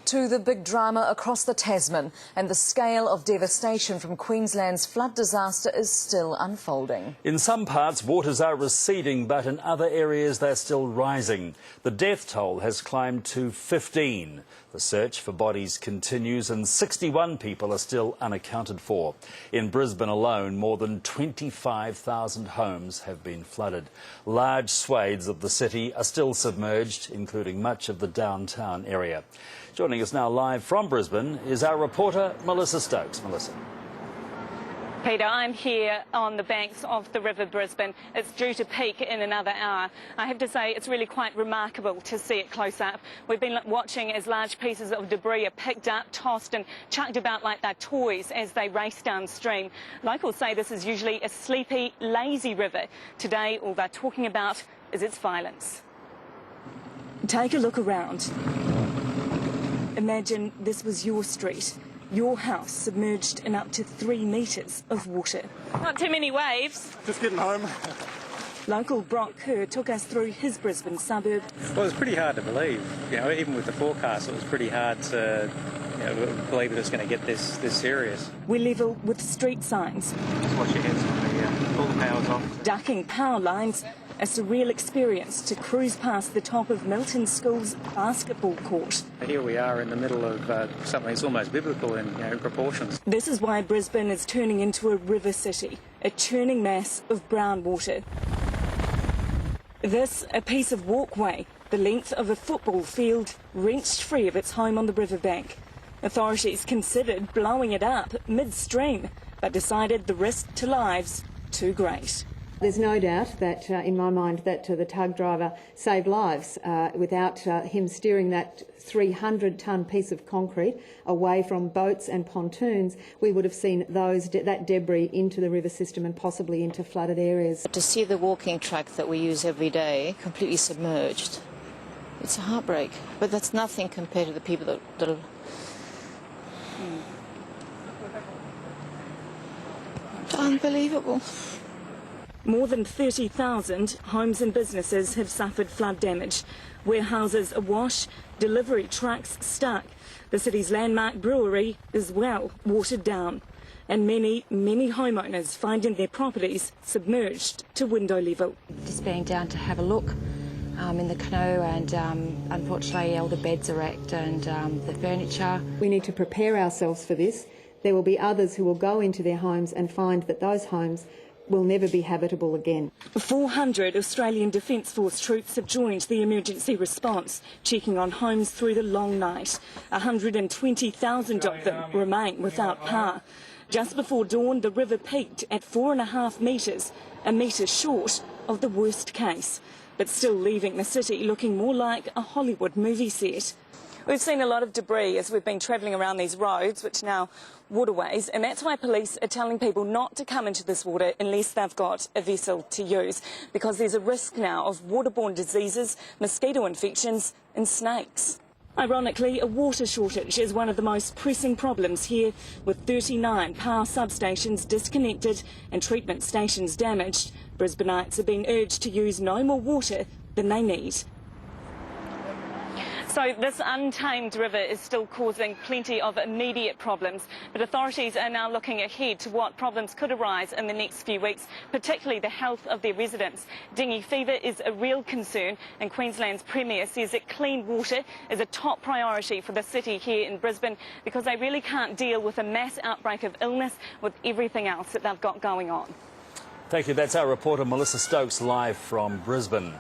To the big drama across the Tasman, and the scale of devastation from Queensland's flood disaster is still unfolding. In some parts, waters are receding, but in other areas they're still rising. The death toll has climbed to 15. The search for bodies continues and 61 people are still unaccounted for. In Brisbane alone, more than 25,000 homes have been flooded. Large swathes of the city are still submerged, including much of the downtown area. Joining us now live from Brisbane is our reporter Melissa Stokes. Melissa. Peter, I'm here on the banks of the River Brisbane. It's due to peak in another hour. I have to say it's really quite remarkable to see it close up. We've been watching as large pieces of debris are picked up, tossed and chucked about like they're toys as they race downstream. Locals say this is usually a sleepy, lazy river. Today, all they're talking about is its violence. Take a look around. Imagine this was your street, your house submerged in up to 3 metres of water. Not too many waves. Just getting home. Local Brock Kerr took us through his Brisbane suburb. Well, it was pretty hard to believe. You know, even with the forecast, it was pretty hard to believe that it's going to get this serious. We're level with street signs. Just watch your heads on all the power's off. Ducking power lines. A surreal experience to cruise past the top of Milton School's basketball court. Here we are in the middle of something that's almost biblical in proportions. This is why Brisbane is turning into a river city, a churning mass of brown water. This, a piece of walkway, the length of a football field, wrenched free of its home on the riverbank. Authorities considered blowing it up midstream, but decided the risk to lives too great. There's no doubt that, in my mind, that the tug driver saved lives. Without him steering that 300-tonne piece of concrete away from boats and pontoons, we would have seen that debris into the river system and possibly into flooded areas. To see the walking track that we use every day completely submerged, it's a heartbreak. But that's nothing compared to the people that are... Unbelievable. More than 30,000 homes and businesses have suffered flood damage. Warehouses awash, delivery trucks stuck. The city's landmark brewery is well watered down. And many homeowners finding their properties submerged to window level. Just being down to have a look in the canoe, and unfortunately all the beds are wrecked and the furniture. We need to prepare ourselves for this. There will be others who will go into their homes and find that those homes will never be habitable again. 400 Australian Defence Force troops have joined the emergency response, checking on homes through the long night. 120,000 of them remain without power. Just before dawn, the river peaked at 4.5 metres, a metre short of the worst case, but still leaving the city looking more like a Hollywood movie set. We've seen a lot of debris as we've been travelling around these roads, which are now waterways, and that's why police are telling people not to come into this water unless they've got a vessel to use, because there's a risk now of waterborne diseases, mosquito infections and snakes. Ironically, a water shortage is one of the most pressing problems here, with 39 power substations disconnected and treatment stations damaged. Brisbaneites are being urged to use no more water than they need. So this untamed river is still causing plenty of immediate problems, but authorities are now looking ahead to what problems could arise in the next few weeks, particularly the health of their residents. Dengue fever is a real concern, and Queensland's Premier says that clean water is a top priority for the city here in Brisbane, because they really can't deal with a mass outbreak of illness with everything else that they've got going on. Thank you. That's our reporter Melissa Stokes live from Brisbane.